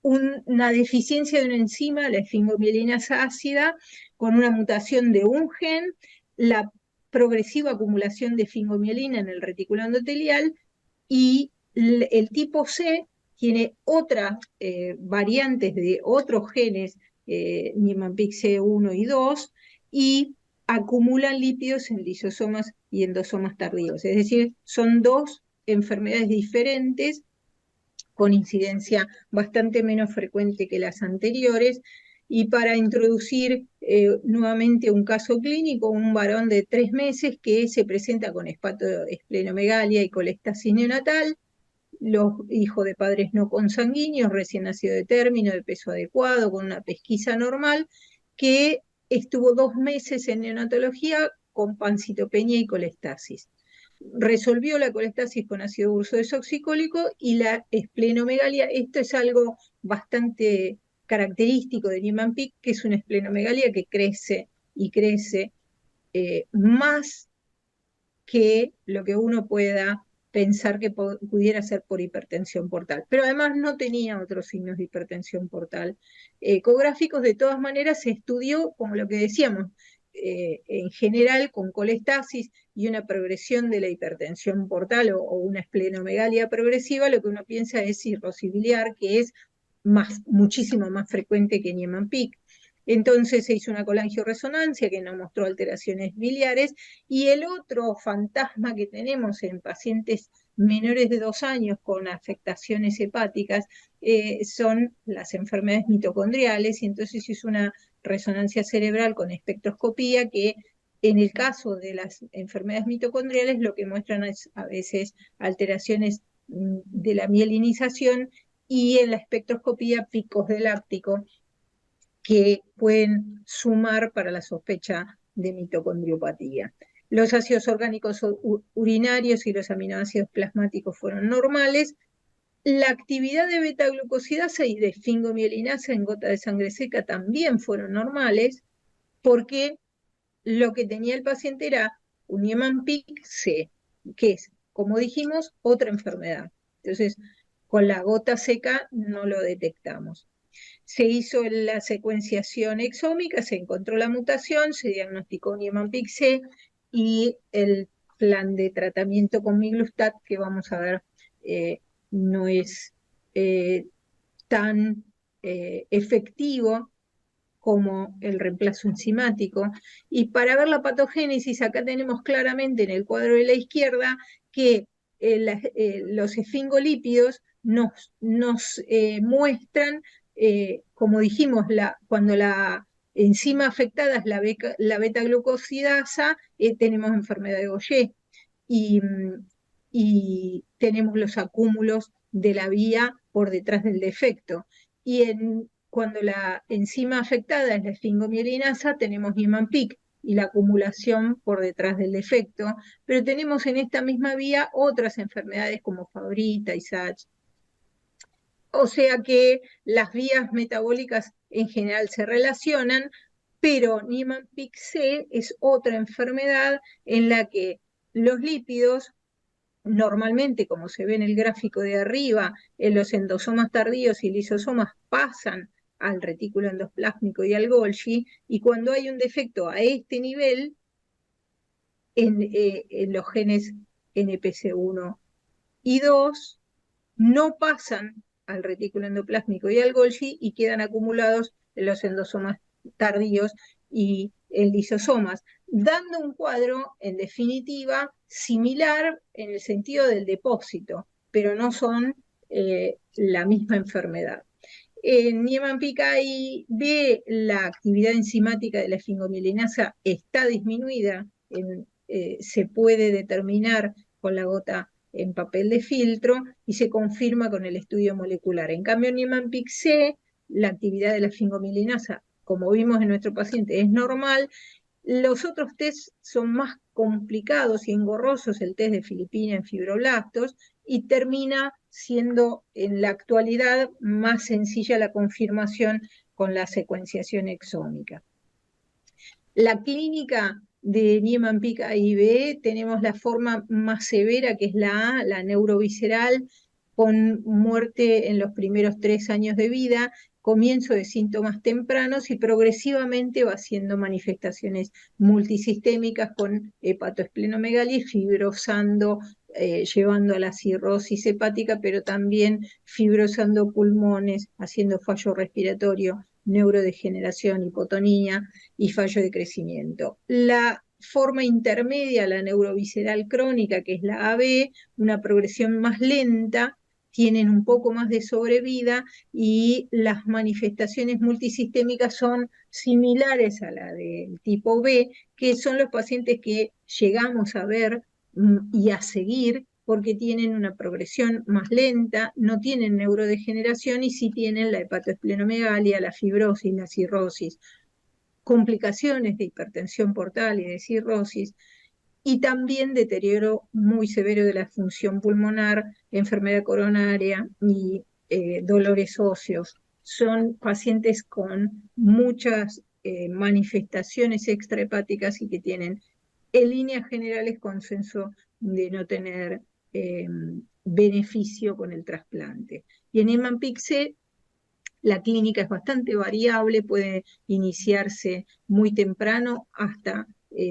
una deficiencia de una enzima, la esfingomielinasa ácida, con una mutación de un gen, la progresiva acumulación de esfingomielina en el retículo endotelial, y el tipo C tiene otras variantes de otros genes, Niemann-Pick C1 y 2, y acumulan lípidos en lisosomas y endosomas tardíos. Es decir, son dos enfermedades diferentes con incidencia bastante menos frecuente que las anteriores. Y para introducir nuevamente un caso clínico, un varón de 3 meses que se presenta con hepatoesplenomegalia y colestasis neonatal, los hijos de padres no consanguíneos, recién nacido de término, de peso adecuado, con una pesquisa normal, que estuvo 2 meses en neonatología con pancitopenia y colestasis. Resolvió la colestasis con ácido ursodesoxicólico y la esplenomegalia. Esto es algo bastante característico de Niemann-Pick, que es una esplenomegalia que crece y crece más que lo que uno pueda pensar que pudiera ser por hipertensión portal. Pero además no tenía otros signos de hipertensión portal ecográficos. De todas maneras, se estudió, como lo que decíamos, en general con colestasis y una progresión de la hipertensión portal o una esplenomegalia progresiva, lo que uno piensa es cirrosis biliar, que es muchísimo más frecuente que Niemann-Pick. Entonces se hizo una colangioresonancia que no mostró alteraciones biliares, y el otro fantasma que tenemos en pacientes menores de 2 años con afectaciones hepáticas son las enfermedades mitocondriales, y entonces se hizo una resonancia cerebral con espectroscopía que en el caso de las enfermedades mitocondriales lo que muestran es a veces alteraciones de la mielinización, y en la espectroscopía picos de láctico que pueden sumar para la sospecha de mitocondriopatía. Los ácidos orgánicos urinarios y los aminoácidos plasmáticos fueron normales. La actividad de beta-glucosidasa y de esfingomielinasa en gota de sangre seca también fueron normales, porque lo que tenía el paciente era un Niemann-Pick C, que es, como dijimos, otra enfermedad. Entonces, con la gota seca no lo detectamos. Se hizo la secuenciación exómica, se encontró la mutación, se diagnosticó Niemann-Pick C, y el plan de tratamiento con miglustat, que vamos a ver, no es tan efectivo como el reemplazo enzimático. Y para ver la patogénesis, acá tenemos claramente en el cuadro de la izquierda que los esfingolípidos nos muestran, como dijimos, cuando la enzima afectada es la beta-glucosidasa, tenemos enfermedad de Gaucher, y tenemos los acúmulos de la vía por detrás del defecto. Y cuando la enzima afectada es la esfingomielinasa, tenemos Niemann-Pick y la acumulación por detrás del defecto, pero tenemos en esta misma vía otras enfermedades como Fabry, Tay-Sachs. O sea que las vías metabólicas en general se relacionan, pero Niemann-Pick C es otra enfermedad en la que los lípidos, normalmente, como se ve en el gráfico de arriba, en los endosomas tardíos y lisosomas pasan al retículo endoplásmico y al Golgi, y cuando hay un defecto a este nivel, en los genes NPC1 y 2, no pasan al retículo endoplásmico y al Golgi y quedan acumulados en los endosomas tardíos y en lisosomas, dando un cuadro, en definitiva, similar en el sentido del depósito, pero no son la misma enfermedad. En Niemann-Pick A y B, la actividad enzimática de la esfingomielinasa está disminuida, se puede determinar con la gota en papel de filtro y se confirma con el estudio molecular. En cambio, en Niemann-Pick C, la actividad de la esfingomielinasa como vimos en nuestro paciente, es normal. Los otros test son más complicados y engorrosos, el test de Filipina en fibroblastos, y termina siendo en la actualidad más sencilla la confirmación con la secuenciación exómica. La clínica de Niemann-Pick AIB tenemos la forma más severa, que es la A, la neurovisceral, con muerte en los primeros 3 años de vida, comienzo de síntomas tempranos y progresivamente va haciendo manifestaciones multisistémicas con hepatoesplenomegalia, fibrosando, llevando a la cirrosis hepática, pero también fibrosando pulmones, haciendo fallo respiratorio, neurodegeneración, hipotonía y fallo de crecimiento. La forma intermedia, la neurovisceral crónica, que es la AB, una progresión más lenta, tienen un poco más de sobrevida y las manifestaciones multisistémicas son similares a la del tipo B, que son los pacientes que llegamos a ver y a seguir porque tienen una progresión más lenta, no tienen neurodegeneración y sí tienen la hepatoesplenomegalia, la fibrosis, la cirrosis, complicaciones de hipertensión portal y de cirrosis, y también deterioro muy severo de la función pulmonar, enfermedad coronaria y dolores óseos. Son pacientes con muchas manifestaciones extrahepáticas y que tienen en líneas generales consenso de no tener beneficio con el trasplante. Y en Niemann-Pick C la clínica es bastante variable, puede iniciarse muy temprano hasta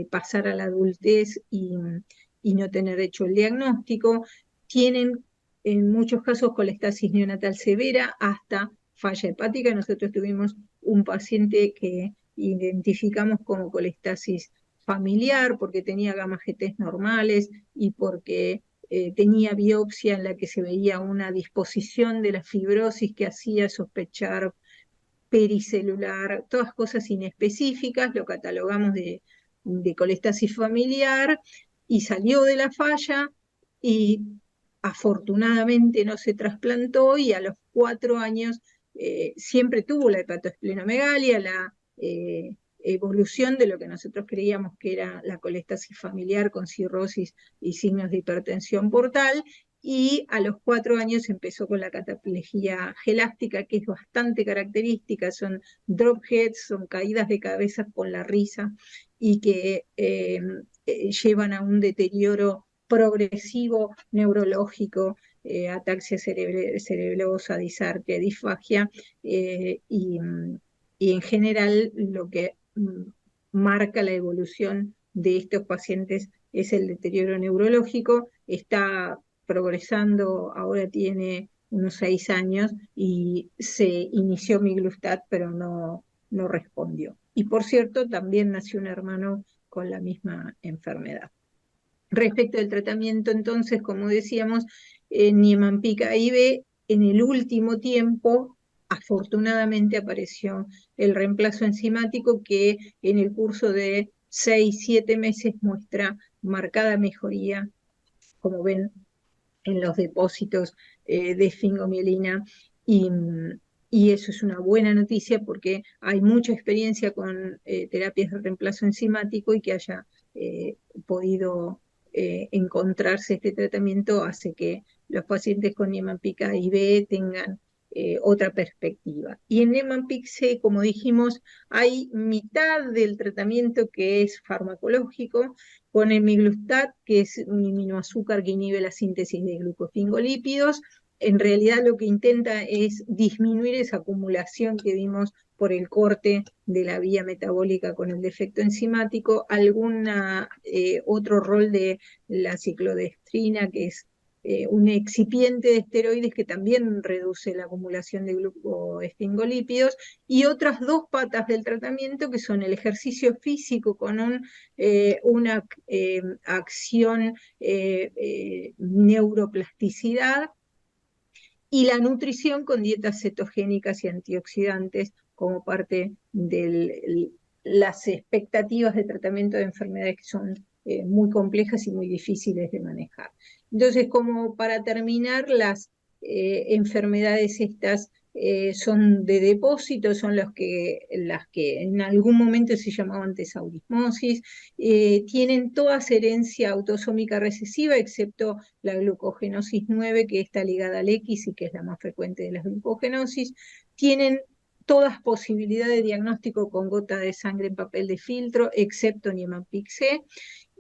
pasar a la adultez y no tener hecho el diagnóstico. Tienen en muchos casos colestasis neonatal severa hasta falla hepática. Nosotros tuvimos un paciente que identificamos como colestasis familiar porque tenía gamma GT normales y porque tenía biopsia en la que se veía una disposición de la fibrosis que hacía sospechar pericelular, todas cosas inespecíficas, lo catalogamos de colestasis familiar y salió de la falla y afortunadamente no se trasplantó y a los 4 años siempre tuvo la hepatoesplenomegalia, la evolución de lo que nosotros creíamos que era la colestasis familiar con cirrosis y signos de hipertensión portal, y a los 4 años empezó con la cataplejía gelástica, que es bastante característica, son drop heads, son caídas de cabeza con la risa, y que llevan a un deterioro progresivo neurológico, ataxia cerebrosa, disartria, disfagia, y en general lo que marca la evolución de estos pacientes es el deterioro neurológico. Está progresando, ahora tiene unos 6 años y se inició miglustat, pero no respondió. Y por cierto, también nació un hermano con la misma enfermedad. Respecto al tratamiento, entonces, como decíamos, Niemann-Pick AIB, en el último tiempo, afortunadamente apareció el reemplazo enzimático que en el curso de 6-7 meses muestra marcada mejoría, como ven, en los depósitos de esfingomielina, y eso es una buena noticia porque hay mucha experiencia con terapias de reemplazo enzimático, y que haya podido encontrarse este tratamiento hace que los pacientes con Niemann-Pick AIB tengan otra perspectiva. Y en Niemann-Pick C, como dijimos, hay mitad del tratamiento que es farmacológico, con el miglustat, que es un aminoazúcar que inhibe la síntesis de glucosfingolípidos. En realidad lo que intenta es disminuir esa acumulación que vimos por el corte de la vía metabólica con el defecto enzimático. Otro rol de la ciclodestrina, que es un excipiente de esteroides que también reduce la acumulación de glucosfingolípidos, y otras 2 patas del tratamiento que son el ejercicio físico con una acción neuroplasticidad, y la nutrición con dietas cetogénicas y antioxidantes como parte de las expectativas de tratamiento de enfermedades que son muy complejas y muy difíciles de manejar. Entonces, como para terminar, las enfermedades estas son de depósito, son las que en algún momento se llamaban tesaurismosis, tienen todas herencia autosómica recesiva, excepto la glucogenosis 9, que está ligada al X y que es la más frecuente de las glucogenosis, tienen todas posibilidades de diagnóstico con gota de sangre en papel de filtro, excepto Niemann-Pick C,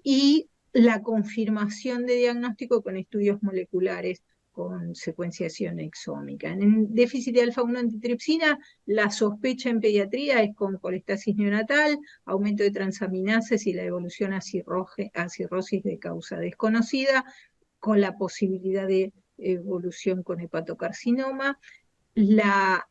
y la confirmación de diagnóstico con estudios moleculares con secuenciación exómica. En déficit de alfa-1 antitripsina, la sospecha en pediatría es con colestasis neonatal, aumento de transaminases y la evolución a cirrosis de causa desconocida, con la posibilidad de evolución con hepatocarcinoma. La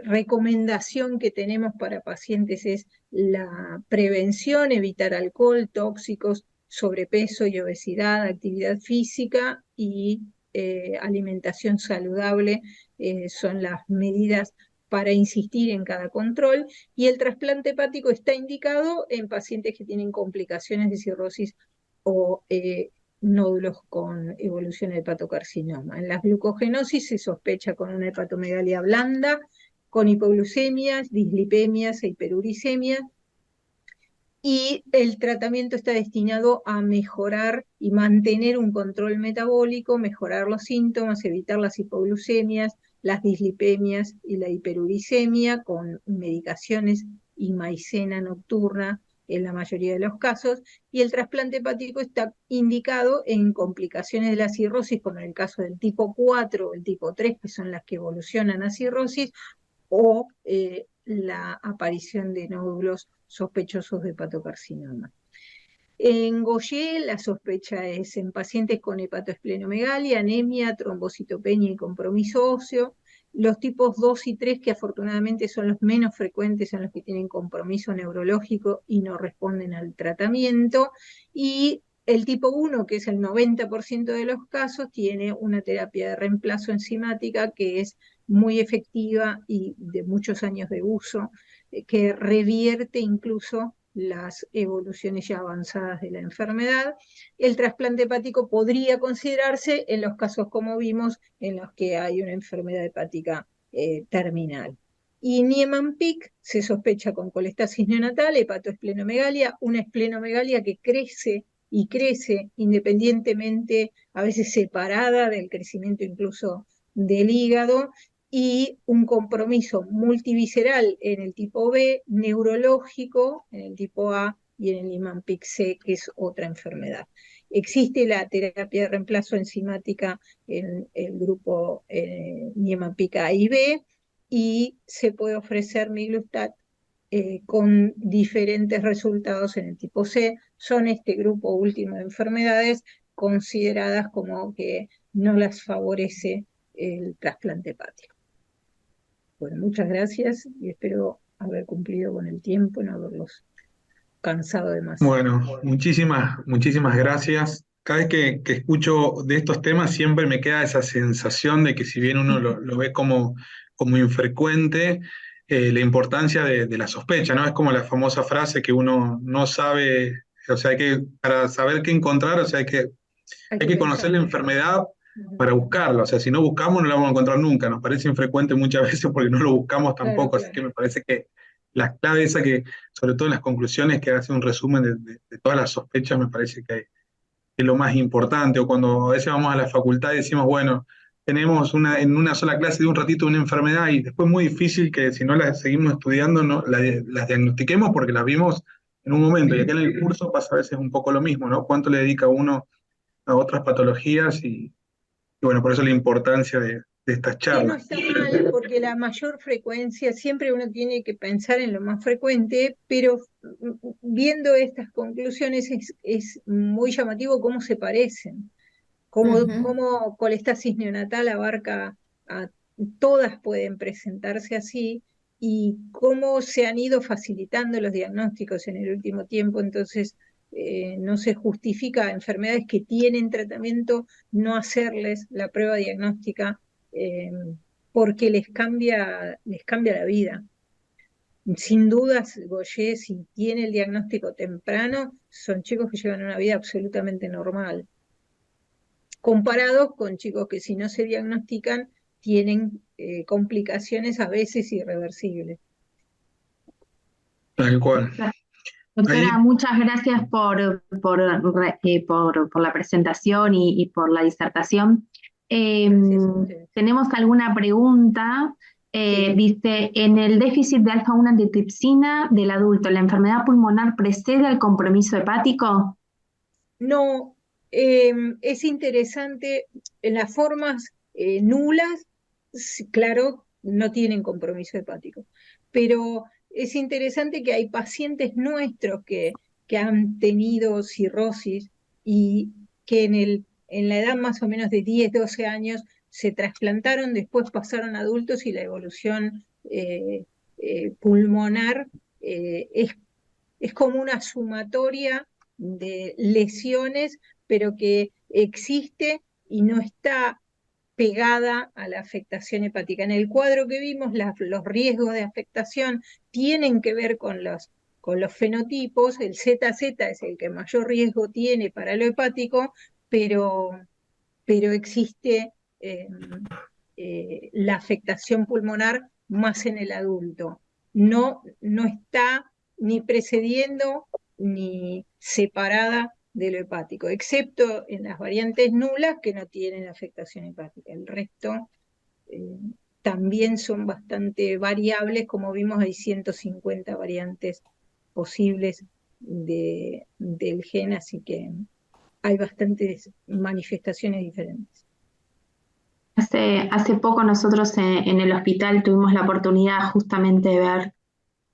recomendación que tenemos para pacientes es la prevención, evitar alcohol, tóxicos, sobrepeso y obesidad, actividad física y alimentación saludable son las medidas para insistir en cada control, y el trasplante hepático está indicado en pacientes que tienen complicaciones de cirrosis o nódulos con evolución de hepatocarcinoma. En las glucogenosis se sospecha con una hepatomegalia blanda, con hipoglucemias, dislipemias e hiperuricemias, y el tratamiento está destinado a mejorar y mantener un control metabólico, mejorar los síntomas, evitar las hipoglucemias, las dislipemias y la hiperuricemia con medicaciones y maicena nocturna en la mayoría de los casos, y el trasplante hepático está indicado en complicaciones de la cirrosis, como en el caso del tipo 4 o el tipo 3, que son las que evolucionan a cirrosis, o la aparición de nódulos sospechosos de hepatocarcinoma. En Gaucher la sospecha es en pacientes con hepatoesplenomegalia, anemia, trombocitopenia y compromiso óseo. Los tipos 2 y 3, que afortunadamente son los menos frecuentes, son los que tienen compromiso neurológico y no responden al tratamiento. Y el tipo 1, que es el 90% de los casos, tiene una terapia de reemplazo enzimática que es muy efectiva y de muchos años de uso, que revierte incluso las evoluciones ya avanzadas de la enfermedad. El trasplante hepático podría considerarse en los casos, como vimos, en los que hay una enfermedad hepática terminal. Y Niemann-Pick se sospecha con colestasis neonatal, hepatoesplenomegalia, una esplenomegalia que crece y crece independientemente, a veces separada del crecimiento incluso del hígado, y un compromiso multivisceral en el tipo B, neurológico en el tipo A y en el Niemann-Pick C, que es otra enfermedad. Existe la terapia de reemplazo enzimática en el grupo Niemann-Pick A y B, y se puede ofrecer miglustat con diferentes resultados en el tipo C. Son este grupo último de enfermedades consideradas como que no las favorece el trasplante hepático. Bueno, muchas gracias y espero haber cumplido con el tiempo y no haberlos cansado demasiado. Bueno, muchísimas gracias. Cada vez que escucho de estos temas siempre me queda esa sensación de que si bien uno lo ve como infrecuente, la importancia de la sospecha, ¿no? Es como la famosa frase que uno no sabe, o sea, para saber qué encontrar, o sea, hay que conocer la enfermedad para buscarla, o sea, si no buscamos no la vamos a encontrar nunca, nos parece infrecuente muchas veces porque no lo buscamos tampoco, Claro, así que me parece que la clave esa que, sobre todo en las conclusiones que hace un resumen de todas las sospechas, me parece que es lo más importante, o cuando a veces vamos a la facultad y decimos, bueno, tenemos en una sola clase de un ratito una enfermedad y después es muy difícil que si no la seguimos estudiando no, las diagnostiquemos porque las vimos en un momento, y acá en el curso pasa a veces un poco lo mismo, ¿no? ¿Cuánto le dedica uno a otras patologías? Y bueno, por eso la importancia de estas Que no charlas. está mal, porque la mayor frecuencia, siempre uno tiene que pensar en lo más frecuente, pero viendo estas conclusiones es muy llamativo cómo se parecen, cómo colestasis neonatal abarca a todas, pueden presentarse así, y cómo se han ido facilitando los diagnósticos en el último tiempo. Entonces no se justifica a enfermedades que tienen tratamiento no hacerles la prueba diagnóstica, eh, porque les cambia la vida. Sin dudas, Gaucher, si tiene el diagnóstico temprano, son chicos que llevan una vida absolutamente normal, comparados con chicos que si no se diagnostican tienen complicaciones a veces irreversibles. Tal cual. Doctora, Ahí, muchas gracias por la presentación y por la disertación. Gracias a ustedes. Tenemos alguna pregunta. Sí. Dice, en el déficit de alfa-1 antitripsina del adulto, ¿la enfermedad pulmonar precede al compromiso hepático? No, es interesante, en las formas nulas, claro, no tienen compromiso hepático, pero es interesante que hay pacientes nuestros que han tenido cirrosis y que en la edad más o menos de 10, 12 años se trasplantaron, después pasaron a adultos y la evolución pulmonar es como una sumatoria de lesiones, pero que existe y no está pegada a la afectación hepática. En el cuadro que vimos, los riesgos de afectación tienen que ver con los fenotipos. El ZZ es el que mayor riesgo tiene para lo hepático, pero existe la afectación pulmonar más en el adulto. No está ni precediendo ni separada de lo hepático, excepto en las variantes nulas que no tienen afectación hepática. El resto también son bastante variables, como vimos hay 150 variantes posibles del gen, así que hay bastantes manifestaciones diferentes. Hace poco nosotros en el hospital tuvimos la oportunidad justamente de ver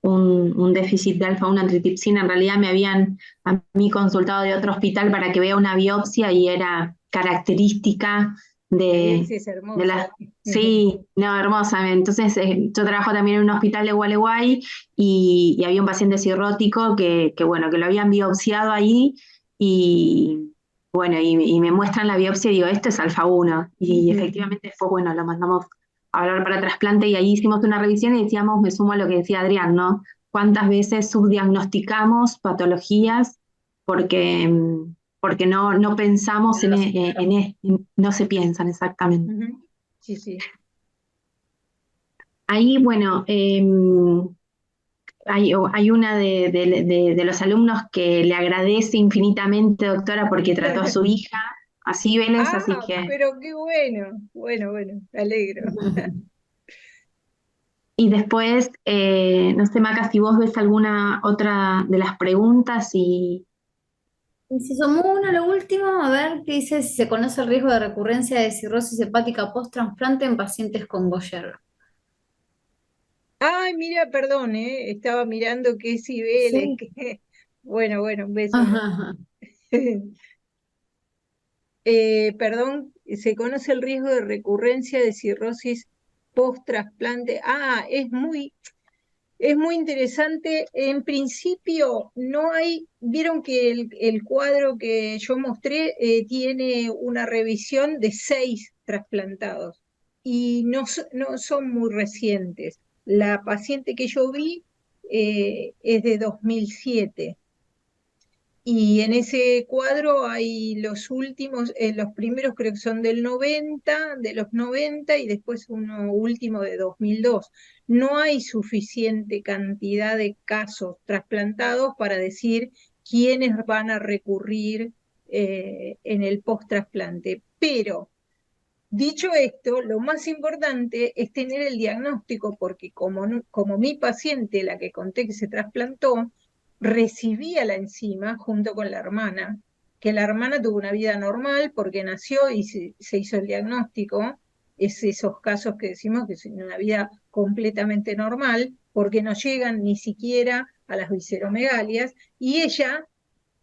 un déficit de alfa-1 antitripsina. En realidad me habían a mí consultado de otro hospital para que vea una biopsia y era característica La de biopsia es hermosa. la... Sí, no, hermosa. Entonces yo trabajo también en un hospital de Gualeguay y había un paciente cirrótico que bueno, que lo habían biopsiado ahí y bueno, y me muestran la biopsia y digo, esto es alfa-1. Y efectivamente fue bueno, lo mandamos a hablar para trasplante y ahí hicimos una revisión y decíamos, me sumo a lo que decía Adrián, ¿no? ¿Cuántas veces subdiagnosticamos patologías porque no pensamos no se piensan exactamente? Sí, sí. Ahí, bueno, hay una de los alumnos que le agradece infinitamente, doctora, porque trató a su hija, a Cibeles, así que... Pero qué bueno. Bueno, me alegro. Y después, no sé, Maca, si vos ves alguna otra de las preguntas y... Y se sumó uno, lo último, a ver, qué dice si se conoce el riesgo de recurrencia de cirrosis hepática post-trasplante en pacientes con Gaucher. Ay, mira, perdón, estaba mirando qué Cibeles, Sí. qué... Bueno, un beso. Ajá. Perdón, se conoce el riesgo de recurrencia de cirrosis post-trasplante. Es muy interesante. En principio, no hay, vieron que el cuadro que yo mostré tiene una revisión de 6 trasplantados y no son muy recientes. La paciente que yo vi es de 2007. Y en ese cuadro hay los últimos, los primeros creo que son del 90, de los 90 y después uno último de 2002. No hay suficiente cantidad de casos trasplantados para decir quiénes van a recurrir en el post-trasplante. Pero, dicho esto, lo más importante es tener el diagnóstico porque como mi paciente, la que conté que se trasplantó, recibía la enzima junto con la hermana, que la hermana tuvo una vida normal porque nació y se hizo el diagnóstico, es esos casos que decimos que es una vida completamente normal, porque no llegan ni siquiera a las visceromegalias, y ella,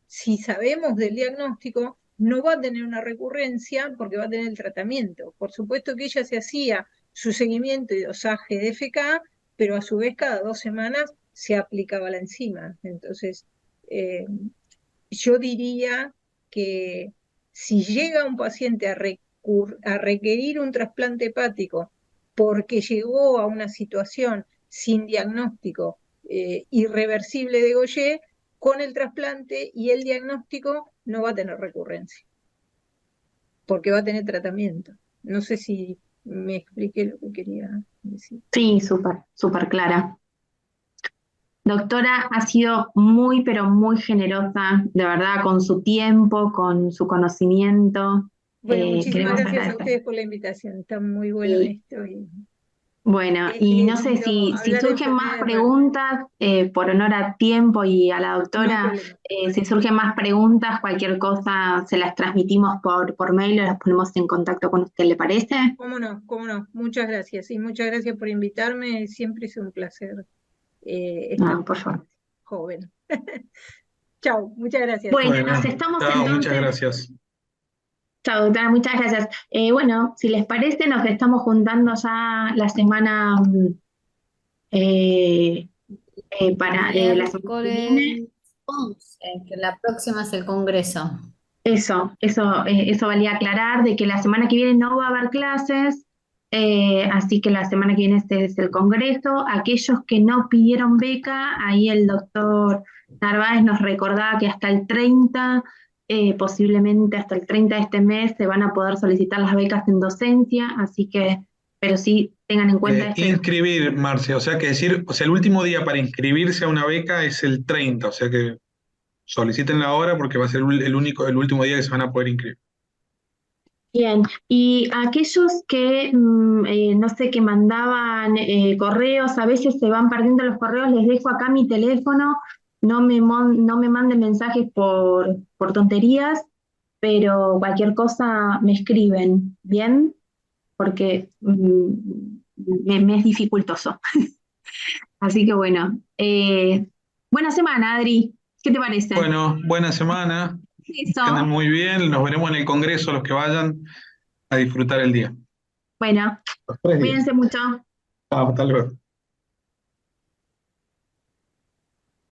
si sabemos del diagnóstico, no va a tener una recurrencia porque va a tener el tratamiento. Por supuesto que ella se hacía su seguimiento y dosaje de FK, pero a su vez cada 2 semanas se aplicaba la enzima. Entonces, yo diría que si llega un paciente a requerir un trasplante hepático porque llegó a una situación sin diagnóstico irreversible de Gaucher, con el trasplante y el diagnóstico no va a tener recurrencia, porque va a tener tratamiento. No sé si me expliqué lo que quería decir. Sí, súper, súper clara. Doctora, ha sido muy, pero muy generosa, de verdad, con su tiempo, con su conocimiento. Bueno, muchísimas Queremos gracias a agradecer. ustedes por la invitación. Está muy bueno esto y Bueno, es y no sé lindo si hablar de surgen más enfermedades raras. preguntas, por honor a tiempo y a la No hay doctora, problema. si surgen más preguntas, cualquier cosa se las transmitimos por mail o las ponemos en contacto con usted, ¿le parece? ¿Cómo no? ¿Cómo no? Muchas gracias. Y muchas gracias por invitarme. Siempre es un placer estar No, por favor. joven. Chao, muchas gracias. Bueno, Bueno, nos estamos chao, muchas entonces. gracias. Chao, doctora, muchas gracias. Bueno, si les parece, nos estamos juntando ya la semana eh, para la semana que viene. Miércoles 11, que la próxima es el Congreso. Eso valía aclarar, de que la semana que viene no va a haber clases, así que la semana que viene este es el congreso. Aquellos que no pidieron beca, ahí el doctor Narváez nos recordaba que hasta el 30, posiblemente hasta el 30 de este mes, se van a poder solicitar las becas en docencia, así que, pero sí tengan en cuenta esto. Inscribir, Marcia, o sea que decir, o sea, el último día para inscribirse a una beca es el 30, o sea que solicítenla ahora porque va a ser el último día que se van a poder inscribir. Bien, y aquellos que, no sé, que mandaban correos, a veces se van perdiendo los correos, les dejo acá mi teléfono, no me manden mensajes por tonterías, pero cualquier cosa me escriben, ¿bien? Porque me es dificultoso. Así que bueno, buena semana, Adri, ¿qué te parece? Bueno, buena semana, que anden Eso, muy bien, nos veremos en el Congreso, los que vayan a disfrutar el día. bueno, Los 3 días. cuídense mucho. Chao, hasta luego.